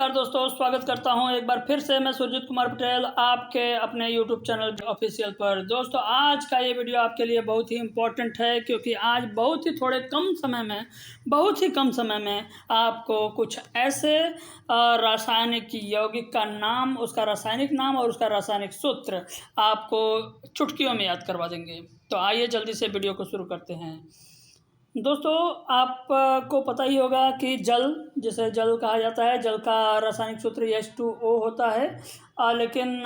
नमस्कार दोस्तों, स्वागत करता हूं एक बार फिर से मैं सुरजीत कुमार पटेल आपके अपने YouTube चैनल ऑफिशियल पर। दोस्तों, आज का ये वीडियो आपके लिए बहुत ही इम्पोर्टेंट है क्योंकि आज बहुत ही कम समय में आपको कुछ ऐसे रासायनिक यौगिक का नाम, उसका रासायनिक नाम और उसका रासायनिक सूत्र आपको चुटकियों में याद करवा देंगे। तो आइए जल्दी से वीडियो को शुरू करते हैं। दोस्तों, आपको पता ही होगा कि जल, जिसे जल कहा जाता है, जल का रासायनिक सूत्र H2O होता है। लेकिन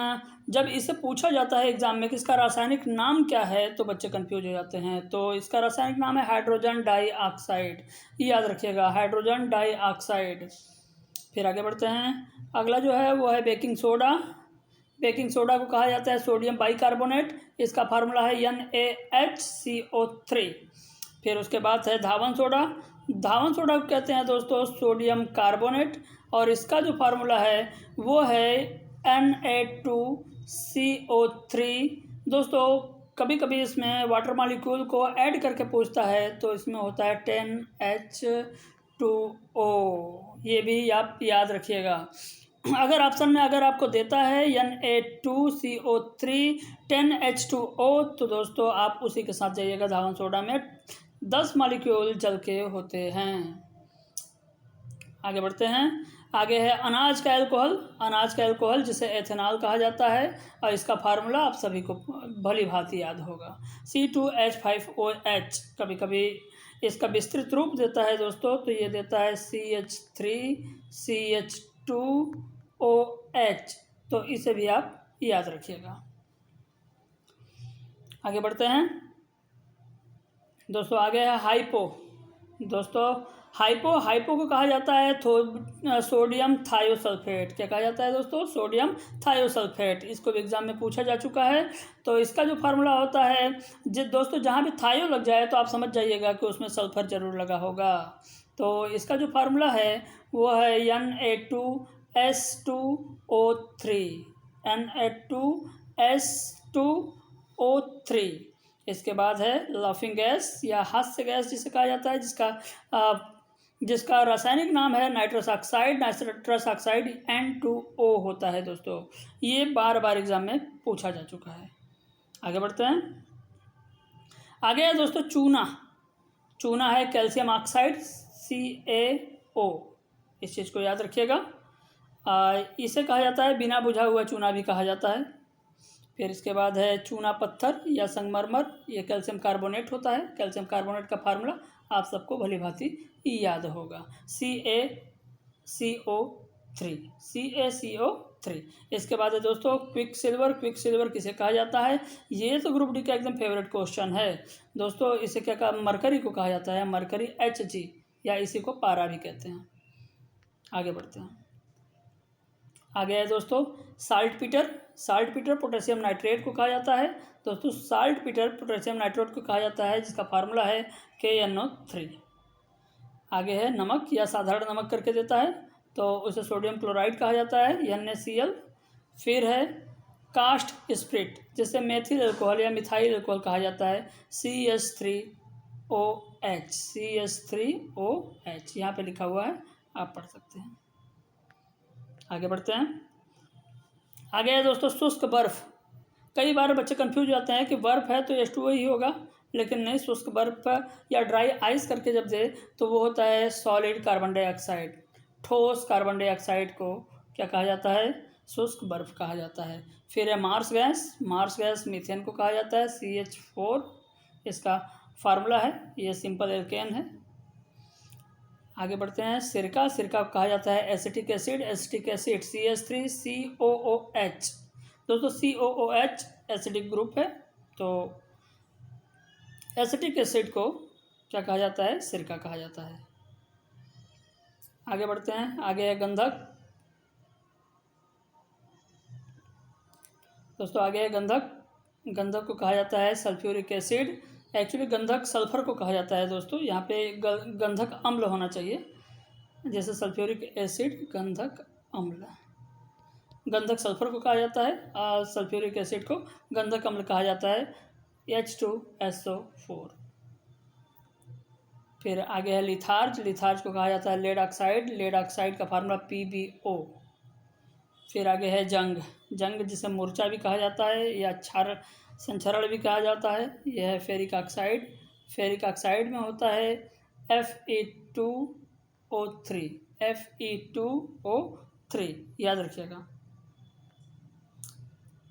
जब इसे पूछा जाता है एग्जाम में कि इसका रासायनिक नाम क्या है तो बच्चे कंफ्यूज हो जाते हैं। तो इसका रासायनिक नाम है हाइड्रोजन डाइऑक्साइड। याद रखिएगा, हाइड्रोजन डाइऑक्साइड। फिर आगे बढ़ते हैं। अगला जो है वो है बेकिंग सोडा। बेकिंग सोडा को कहा जाता है सोडियम बाइकार्बोनेट। इसका फार्मूला है NaHCO3। फिर उसके बाद है धावन सोडा। धावन सोडा को कहते हैं दोस्तों सोडियम कार्बोनेट, और इसका जो फार्मूला है वो है Na2CO3। दोस्तों, कभी कभी इसमें वाटर मॉलिक्यूल को ऐड करके पूछता है तो इसमें होता है 10H2O। ये भी आप याद रखिएगा। अगर ऑप्शन में अगर आपको देता है Na2CO3 10H2O तो दोस्तों आप उसी के साथ जाइएगा। धावन सोडा में 10 मॉलिक्यूल जल के होते हैं। आगे बढ़ते हैं। आगे है अनाज का एल्कोहल। अनाज का एल्कोहल जिसे एथेनॉल कहा जाता है, और इसका फार्मूला आप सभी को भली भांति याद होगा, C2H5OH। कभी कभी इसका विस्तृत रूप देता है दोस्तों, तो ये देता है CH3CH2OH। तो इसे भी आप याद रखिएगा। आगे बढ़ते हैं दोस्तों। आगे है हाइपो। दोस्तों, हाइपो को कहा जाता है सोडियम थायोसल्फेट। क्या कहा जाता है दोस्तों? Sodium thiosulphate. इसको भी एग्जाम में पूछा जा चुका है। तो इसका जो फार्मूला होता है, दोस्तों जहाँ भी थायो लग जाए तो आप समझ जाइएगा कि उसमें सल्फर जरूर लगा होगा। तो इसका जो फार्मूला है वो है Na2S2O3। Na2S2O3। इसके बाद है लाफिंग गैस या हास्य गैस जिसे कहा जाता है, जिसका रासायनिक नाम है nitrous oxide. Nitrous oxide N2O होता है दोस्तों। ये बार बार एग्जाम में पूछा जा चुका है। आगे बढ़ते हैं। आगे है दोस्तों चूना। चूना है कैल्शियम ऑक्साइड CaO। इस चीज़ को याद रखिएगा। इसे कहा जाता है बिना बुझा हुआ चूना भी कहा जाता है। फिर इसके बाद है चूना पत्थर या संगमरमर। ये कैल्शियम कार्बोनेट होता है। कैल्शियम कार्बोनेट का फार्मूला आप सबको भली भांति याद होगा, CaCO3। इसके बाद है दोस्तों क्विक सिल्वर। क्विक सिल्वर किसे कहा जाता है? ये तो ग्रुप डी का एकदम फेवरेट क्वेश्चन है दोस्तों। इसे क्या कहा? मरकरी को कहा जाता है, मरकरी Hg, या इसी को पारा भी कहते हैं। आगे बढ़ते हैं। आगे है दोस्तों salt Peter. Salt Peter potassium nitrate को कहा जाता है दोस्तों। साल्ट पीटर पोटेशियम नाइट्रेट को कहा जाता है, जिसका फार्मूला है KNO3। आगे है नमक या साधारण नमक करके देता है, तो उसे सोडियम क्लोराइड कहा जाता है, NaCl। फिर है कास्ट स्प्रिट, जिसे मेथिल अल्कोहल या मिथाइल अल्कोहल कहा जाता है, CH3OH। यहाँ पे लिखा हुआ है, आप पढ़ सकते हैं। आगे बढ़ते हैं। आगे है दोस्तों शुष्क बर्फ। कई बार बच्चे कंफ्यूज हो जाते हैं कि बर्फ है तो H2O ही होगा, लेकिन नहीं। शुष्क बर्फ या ड्राई आइस करके जब दे तो वो होता है सॉलिड कार्बन डाइऑक्साइड। ठोस कार्बन डाइऑक्साइड को क्या कहा जाता है? शुष्क बर्फ कहा जाता है। फिर है marsh gas. Marsh gas methane को कहा जाता है, CH4। इसका फार्मूला है, ये सिंपल एल्केन है। आगे बढ़ते हैं। सिरका। सिरका कहा जाता है acetic acid. Acetic acid CH3COOH। दोस्तों COOH एसिडिक ग्रुप है, तो एसिटिक एसिड को क्या कहा जाता है? सिरका कहा जाता है। आगे बढ़ते हैं। आगे है गंधक। दोस्तों आगे है गंधक। गंधक को कहा जाता है सल्फ्यूरिक एसिड। एक्चुअली गंधक सल्फर को कहा जाता है दोस्तों। यहाँ पे गंधक अम्ल होना चाहिए, जैसे सल्फ्यूरिक एसिड गंधक अम्ल। गंधक सल्फर को कहा जाता है, सल्फ्यूरिक एसिड को गंधक अम्ल कहा जाता है, H2SO4। फिर आगे है लिथार्ज, लिथार्ज को कहा जाता है लेड ऑक्साइड, लेड ऑक्साइड का फार्मूला PbO। फिर आगे है जंग, जंग जिसे मूर्छा भी कहा जाता है या संचरण भी कहा जाता है, यह है फेरिक ऑक्साइड, फेरिक ऑक्साइड में होता है Fe2O3, Fe2O3 याद रखिएगा।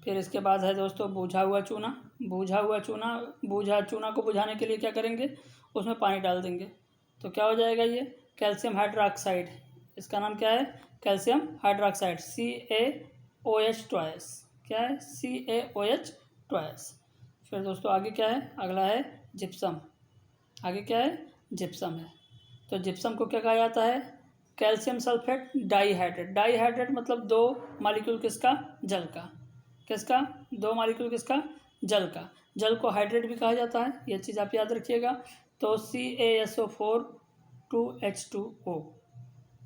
फिर इसके बाद है दोस्तों बूझा हुआ चूना, बूझा हुआ चूना, बूझा चूना को बुझाने के लिए क्या करेंगे, उसमें पानी डाल देंगे तो क्या हो जाएगा, ये कैल्शियम हाइड्रोक्साइड, इसका नाम क्या है, कैल्शियम हाइड्रोक्साइड, CaOH ट्वाइस, क्या है, CaOH ट्वाइस। फिर दोस्तों आगे क्या है, अगला है जिप्सम, आगे क्या है, जिप्सम है। तो जिप्सम को क्या कहा जाता है, कैल्शियम सल्फेट डाईहाइड्रेट, डाईहाइड्रेट मतलब दो मालिक्यूल किसका, जल का, किसका, दो मालिक्यूल किसका, जल का, जल को हाइड्रेट भी कहा जाता है, ये चीज़ आप याद रखिएगा। तो CaSO4 2H2O,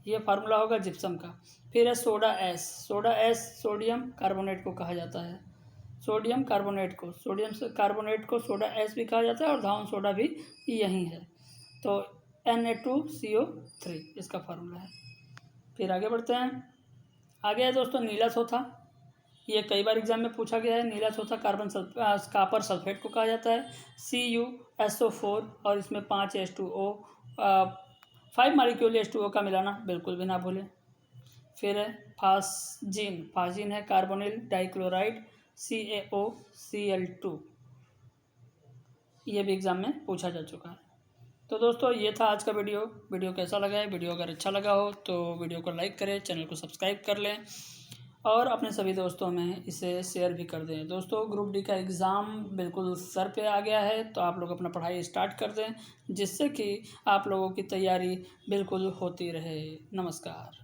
ये फार्मूला होगा जिप्सम का। फिर है soda S, soda S sodium carbonate को कहा जाता है, सोडियम कार्बोनेट को, सोडियम से कार्बोनेट को सोडा एस भी कहा जाता है और धावन सोडा भी यही है। तो Na2CO3 इसका फार्मूला है। फिर आगे बढ़ते हैं, आगे है दोस्तों नीला चौथा, ये कई बार एग्जाम में पूछा गया है, नीला चौथा कापर सल्फेट को कहा जाता है, CuSO4 और इसमें 5 H2O, 5 मालिक्यूल H2O का मिलाना बिल्कुल भी ना भूलें। फिर है फास्जीन, फास्जीन है कार्बोनिल डाइक्लोराइड CaOCl2, ये भी एग्ज़ाम में पूछा जा चुका है। तो दोस्तों ये था आज का वीडियो, वीडियो कैसा लगा है, वीडियो अगर अच्छा लगा हो तो वीडियो को लाइक करें, चैनल को सब्सक्राइब कर लें और अपने सभी दोस्तों में इसे शेयर भी कर दें। दोस्तों ग्रुप डी का एग्ज़ाम बिल्कुल सर पे आ गया है, तो आप लोग अपना पढ़ाई स्टार्ट कर दें जिससे कि आप लोगों की तैयारी बिल्कुल होती रहे। नमस्कार।